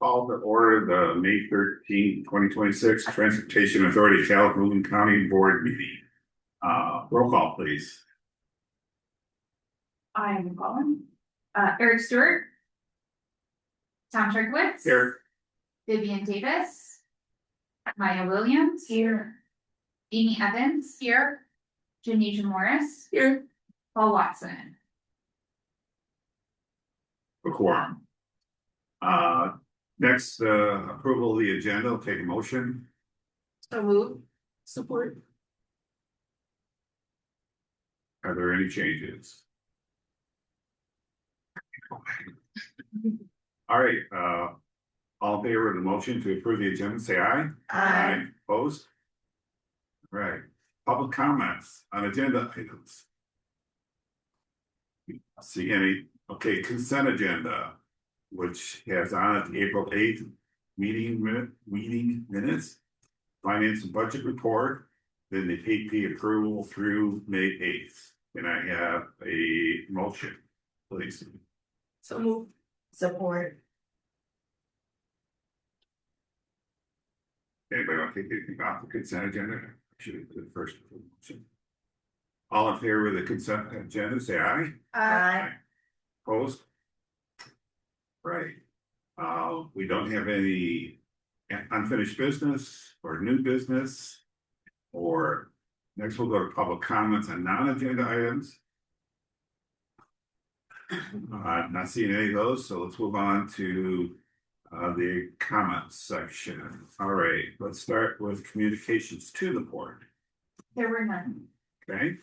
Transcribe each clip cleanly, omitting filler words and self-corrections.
Call to order the May 13th, 2026 Transportation Authority Calhoun County Board meeting. Roll call, please. I am calling. Eric Stewart. Tom Sherkowitz. Here. Vivian Davis. Maya Williams. Here. Amy Evans. Here. Janisha Morris. Here. Paul Watson. A quorum. Next, approval of the agenda. I'll take a motion. So moved. Support. Are there any changes? All right, all in favor of the motion to approve the agenda, say aye. Aye. Opposed? All right, public comments on agenda items. See any? Okay, consent agenda, which has on it the April 8th meeting minutes, finance and budget report, then the TACC approval through May 8th. Can I have a motion, please? So moved. Support. Anybody want to take anything off the consent agenda? Should have put it first. All in favor of the consent agenda, say aye. Aye. Opposed? Right. We don't have any unfinished business or new business, or next we'll go to public comments on non-agenda items. Not seeing any of those, so let's move on to the comments section. All right, let's start with communications to the board. There were none. Okay.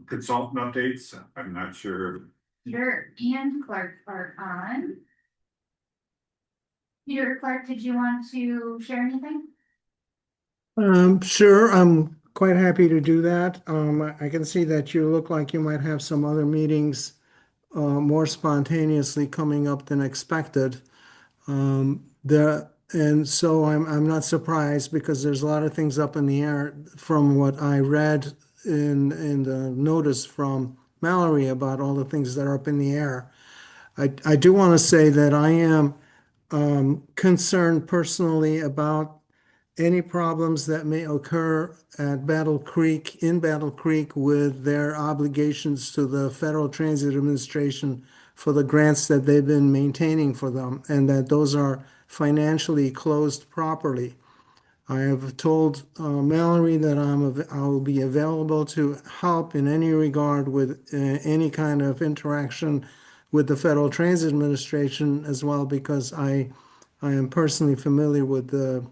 Consultant updates. I'm not sure. Peter and Clark are on. Peter, Clark, did you want to share anything? Sure, I'm quite happy to do that. I can see that you look like you might have some other meetings more spontaneously coming up than expected. And so I'm not surprised because there's a lot of things up in the air from what I read in the notice from Mallory about all the things that are up in the air. I do want to say that I am concerned personally about any problems that may occur at Battle Creek, in Battle Creek, with their obligations to the Federal Transit Administration for the grants that they've been maintaining for them, and that those are financially closed properly. I have told Mallory that I will be available to help in any regard with any kind of interaction with the Federal Transit Administration as well, because I am personally familiar with the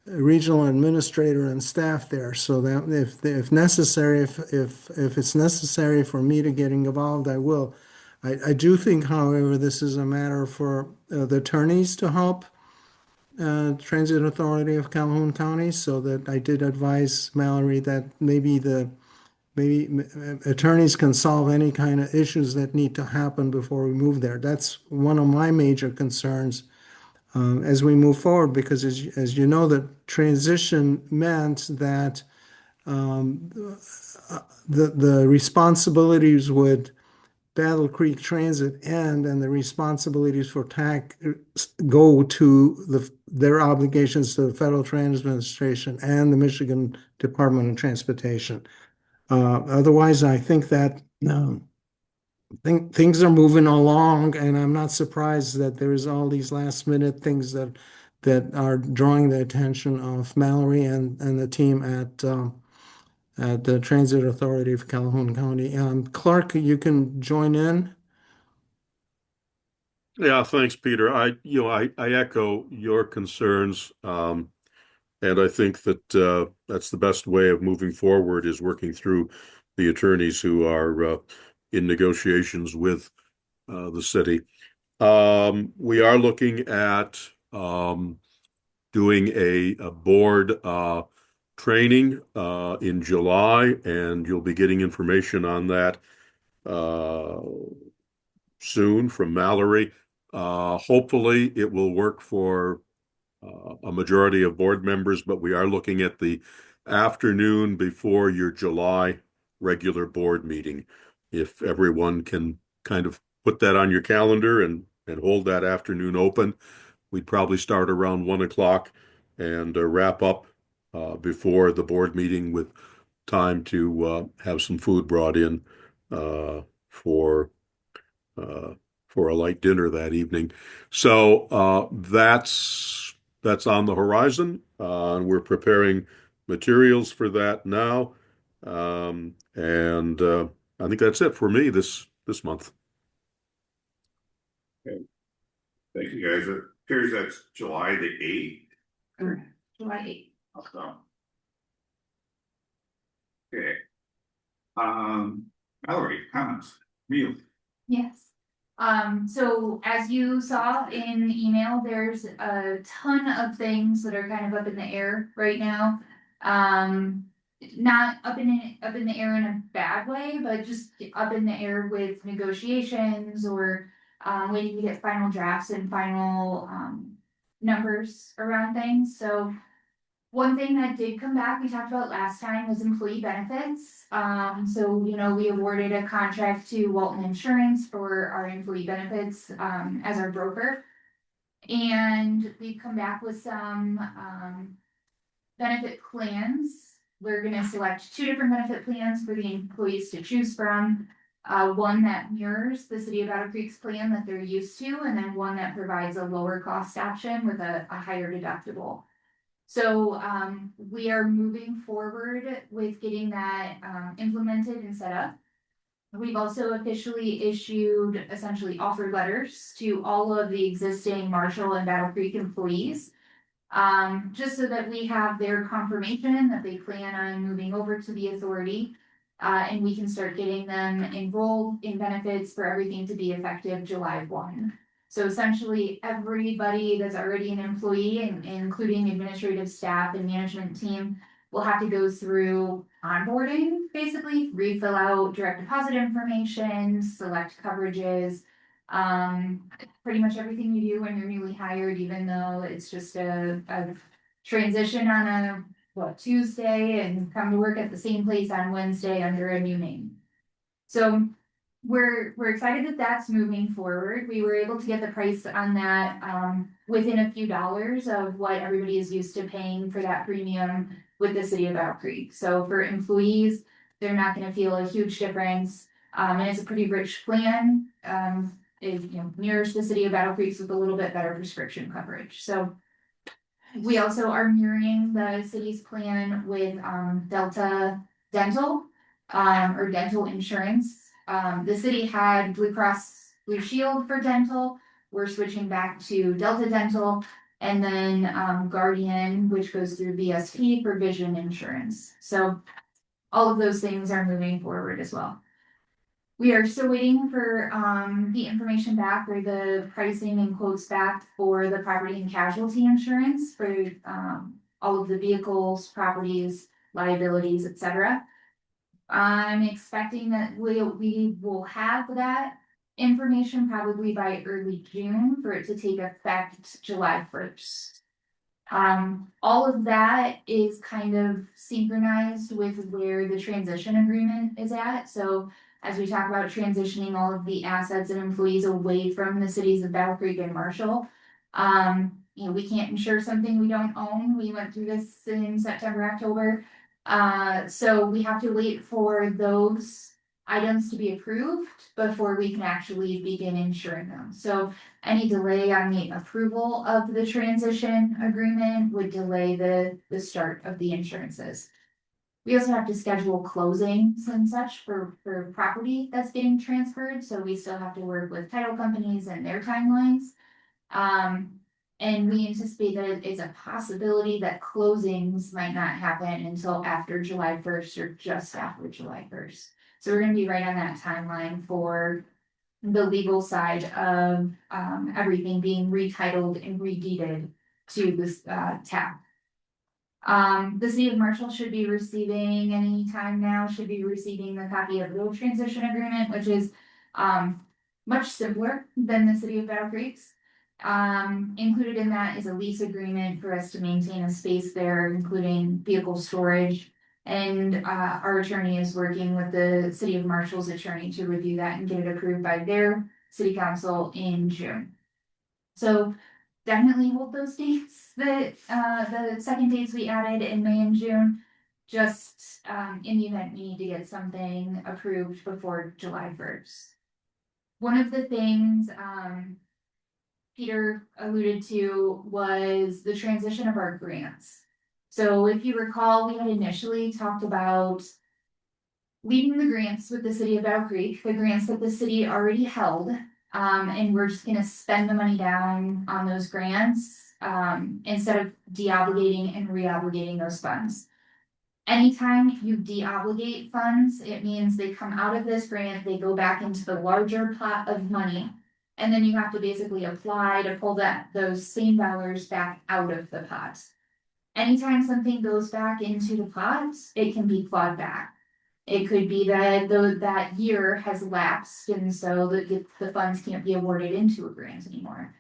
regional administrator and staff there, so that if necessary, if it's necessary for me to get involved, I will. I do think, however, this is a matter for the attorneys to help Transit Authority of Calhoun County, so that I did advise Mallory that maybe attorneys can solve any kind of issues that need to happen before we move there. That's one of my major concerns as we move forward, because as you know, the transition meant that the responsibilities would Battle Creek Transit end, and the responsibilities for TACC go to their obligations to the Federal Transit Administration and the Michigan Department of Transportation. Otherwise, I think that things are moving along, and I'm not surprised that there's all these last minute things that are drawing the attention of Mallory and the team at the Transit Authority of Calhoun County. Clark, you can join in. Yeah, thanks, Peter. I echo your concerns, and I think that that's the best way of moving forward is working through the attorneys who are in negotiations with the city. We are looking at doing a board training in July, and you'll be getting information on that soon from Mallory. Hopefully, it will work for a majority of board members, but we are looking at the afternoon before your July regular board meeting. If everyone can kind of put that on your calendar and and hold that afternoon open. We'd probably start around 1 o'clock and wrap up before the board meeting with time to have some food brought in uh, for uh, for a light dinner that evening. So that's on the horizon. We're preparing materials for that now, and I think that's it for me this month. Okay. Thank you, guys. It appears that's July the 8th. Correct. July 8th. So. Okay. Mallory, comments? Neil? Yes. So as you saw in the email, there's a ton of things that are kind of up in the air right now. Not up in the air in a bad way, but just up in the air with negotiations or waiting to get final drafts and final numbers around things. So one thing that did come back, we talked about last time, was employee benefits. So, we awarded a contract to Walton Insurance for our employee benefits, as our broker. And we've come back with some, benefit plans. We're gonna select 2 different benefit plans for the employees to choose from. One that mirrors the city of Battle Creek's plan that they're used to, and then one that provides a lower cost option with a higher deductible. So we are moving forward with getting that implemented and set up. We've also officially issued essentially offer letters to all of the existing Marshall and Battle Creek employees. Just so that we have their confirmation that they plan on moving over to the authority. And we can start getting them enrolled in benefits for everything to be effective July 1. So essentially, everybody that's already an employee, including administrative staff and management team, will have to go through onboarding, basically, refill out direct deposit information, select coverages, pretty much everything you do when you're newly hired, even though it's just a transition on a Tuesday and come to work at the same place on Wednesday under a new name. So we're excited that that's moving forward. We were able to get the price on that within a few dollars of what everybody is used to paying for that premium with the city of Battle Creek. So for employees, they're not going to feel a huge difference. And it's a pretty rich plan. It mirrors the city of Battle Creek with a little bit better prescription coverage. So we also are mirroring the city's plan with Delta Dental or dental insurance. The city had Blue Cross Blue Shield for dental. We're switching back to Delta Dental, and then Guardian, which goes through BSP for vision insurance. So all of those things are moving forward as well. We are still waiting for the information back or the pricing and quotes back for the property and casualty insurance for all of the vehicles, properties, liabilities, etc. I'm expecting that we will have that information probably by early June for it to take effect July 1st. All of that is kind of synchronized with where the transition agreement is at. So as we talk about transitioning all of the assets and employees away from the cities of Battle Creek and Marshall, we can't insure something we don't own. We went through this in September, October. So we have to wait for those items to be approved before we can actually begin insuring them. So any delay on the approval of the transition agreement would delay the start of the insurances. We also have to schedule closings and such for property that's getting transferred, so we still have to work with title companies and their timelines. And we anticipate that it's a possibility that closings might not happen until after July 1st or just after July 1st. So we're gonna be right on that timeline for the legal side of everything being retitled and redeeded to this TACC. The city of Marshall should be receiving any time now, should be receiving the copy of the transition agreement, which is much simpler than the city of Battle Creek's. Included in that is a lease agreement for us to maintain a space there, including vehicle storage. And our attorney is working with the city of Marshall's attorney to review that and get it approved by their city council in June. So definitely hold those dates, the second dates we added in May and June. Just, in the event we need to get something approved before July 1st. One of the things, Peter alluded to was the transition of our grants. So if you recall, we had initially talked about leaving the grants with the city of Battle Creek, the grants that the city already held. And we're just gonna spend the money down on those grants, instead of de-obligating and re-obligating those funds. Anytime you de-obligate funds, it means they come out of this grant, they go back into the larger pot of money. And then you have to basically apply to pull those same dollars back out of the pot. Anytime something goes back into the pot, it can be clawed back. It could be that that year has lapsed and so the funds can't be awarded into a grant anymore.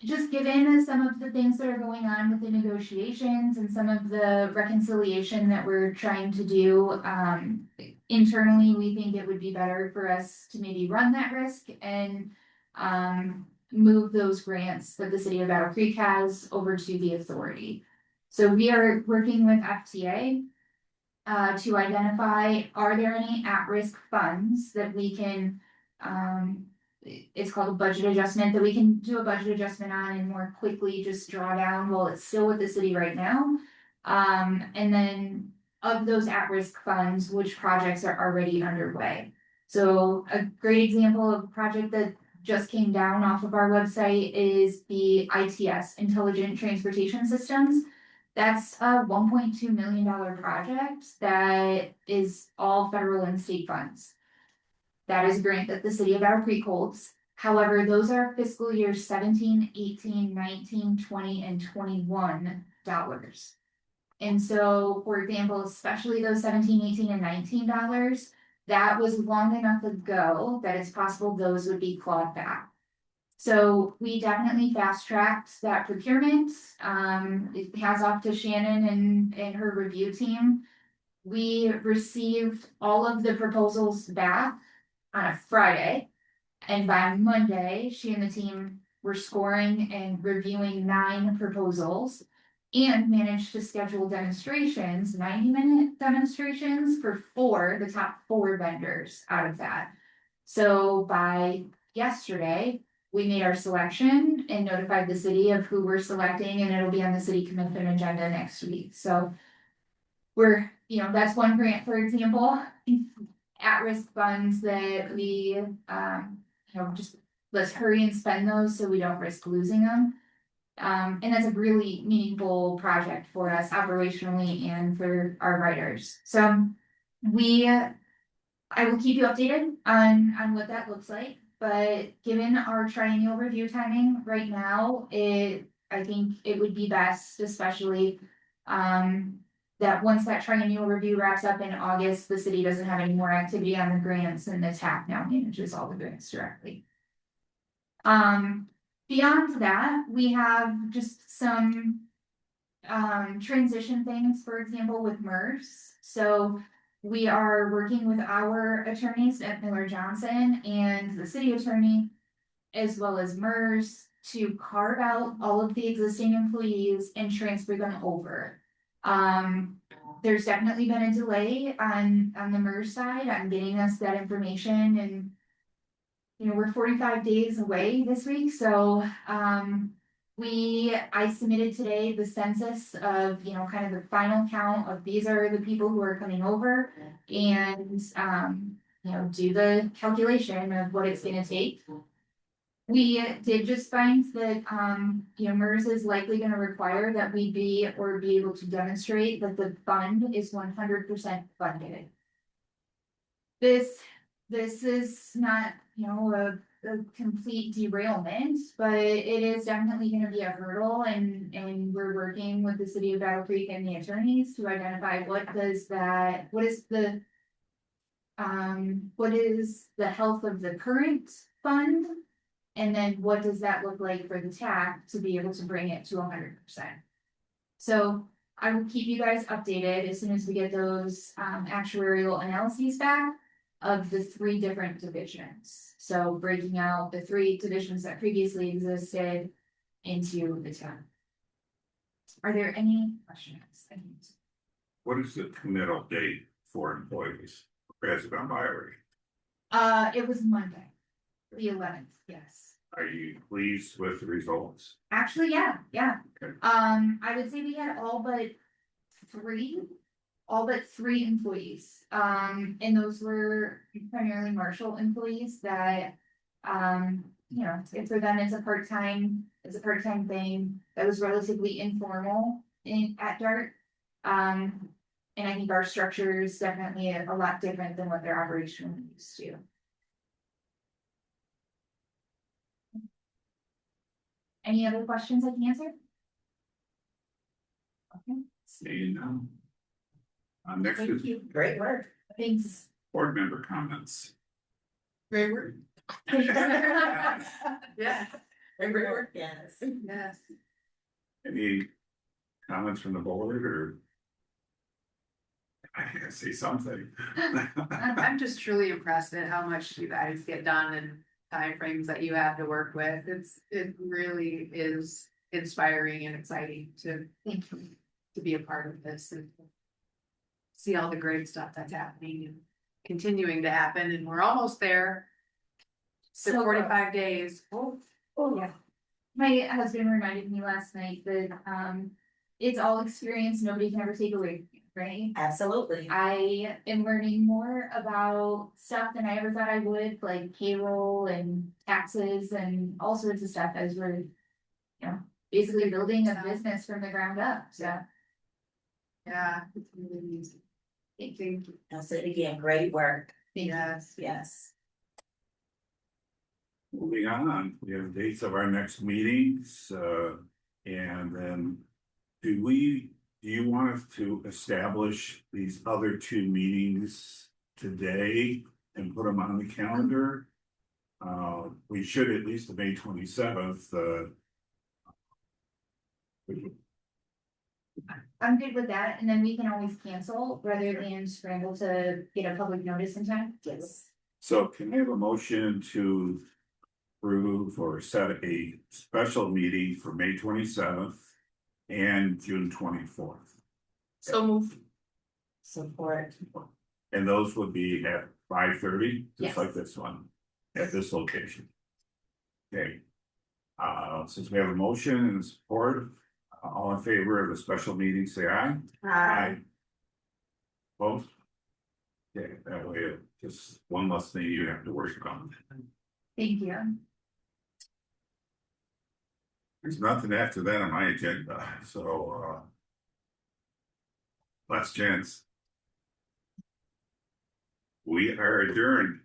Just given some of the things that are going on with the negotiations and some of the reconciliation that we're trying to do, internally, we think it would be better for us to maybe run that risk and, move those grants that the city of Battle Creek has over to the authority. So we are working with FTA to identify, are there any at-risk funds that we can, it's called a budget adjustment, that we can do a budget adjustment on and more quickly just draw down while it's still with the city right now. And then of those at-risk funds, which projects are already underway. So a great example of a project that just came down off of our website is the ITS, Intelligent Transportation Systems. That's a $1.2 million project that is all federal and state funds. That is a grant that the city of Battle Creek holds. However, those are fiscal years 17, 18, 19, 20, and 21 dollars. And so, for example, especially those 17, 18, and 19 dollars, that was long enough ago that it's possible those would be clawed back. So we definitely fast tracked that procurement. It has off to Shannon and her review team. We received all of the proposals back on a Friday. And by Monday, she and the team were scoring and reviewing 9 proposals and managed to schedule demonstrations, 90-minute demonstrations for the top 4 vendors out of that. So by yesterday, we made our selection and notified the city of who we're selecting, and it'll be on the city commission agenda next week. So we're, that's one grant, for example, at-risk funds that we, just let's hurry and spend those so we don't risk losing them. And that's a really meaningful project for us operationally and for our writers. So I will keep you updated on what that looks like, but given our triennial review timing right now, I think it would be best, especially, that once that triennial review wraps up in August, the city doesn't have any more activity on the grants and the TACC now manages all the grants directly. Beyond that, we have just some transition things, for example, with MERS. So we are working with our attorneys at Miller Johnson and the city attorney, as well as MERS, to carve out all of the existing employees and transfer them over. There's definitely been a delay on the MERS side on getting us that information, and we're 45 days away this week, so I submitted today the census of kind of the final count of these are the people who are coming over, and do the calculation of what it's going to take. We did just find that MERS is likely going to require that we be able to demonstrate that the fund is 100% funded. This is not a complete derailment, but it is definitely going to be a hurdle, and we're working with the city of Battle Creek and the attorneys to identify what is the health of the current fund, and then what does that look like for the TACC to be able to bring it to 100%. So I will keep you guys updated as soon as we get those actuarial analyses back. of the 3 different divisions. So breaking out the 3 divisions that previously existed into the 10. Are there any questions? What is the committal date for employees? Has it gone by already? It was Monday, the 11th, yes. Are you pleased with the results? Actually, yeah. Okay. I would say we had all but 3 employees. And those were primarily Marshall employees that, if for them it's a part-time thing that was relatively informal at DART. And I think our structure is definitely a lot different than what they're operationally used to. Any other questions I can answer? Okay. Seeing none. Next Thank is you. Great work. Thanks. board member comments. Great work. Yes. Great work. Yes. Yes. Any comments from the board or? I gotta say something. I'm just truly impressed at how much you guys get done and timeframes that you have to work with. It really is inspiring and exciting to be a part of this and see all the great stuff that's happening and continuing to happen. And we're almost there. So So 45 days. Oh, yeah. My husband reminded me last night that, it's all experience, nobody can ever take away, right? Absolutely. I am learning more about stuff than I ever thought I would, like payroll and taxes and all sorts of stuff as we're, basically building a business from the ground up, so. Yeah, it's really easy. Thank you. I'll say it again. Great work. Yes. Yes. Moving on, we have dates of our next meetings, and then do you want us to establish these other 2 meetings today and put them on the calendar? We should at least the May 27th, I'm good with that, and then we can always cancel rather than scramble to get a public notice in time. Yes. so can I have a motion to approve or set a special meeting for May 27th and June 24th? So move. Support. And those would be at 5:30, just Yes. like this one, at this location. Okay. Since we have a motion and support, all in favor of the special meeting, say aye. Both? Okay, that way, just one less thing you have to worry about. Thank you. There's nothing after that on my agenda, so, last chance. We are adjourned.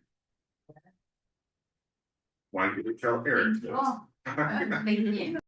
Why did you tell Eric Thank you this? all. Thank you.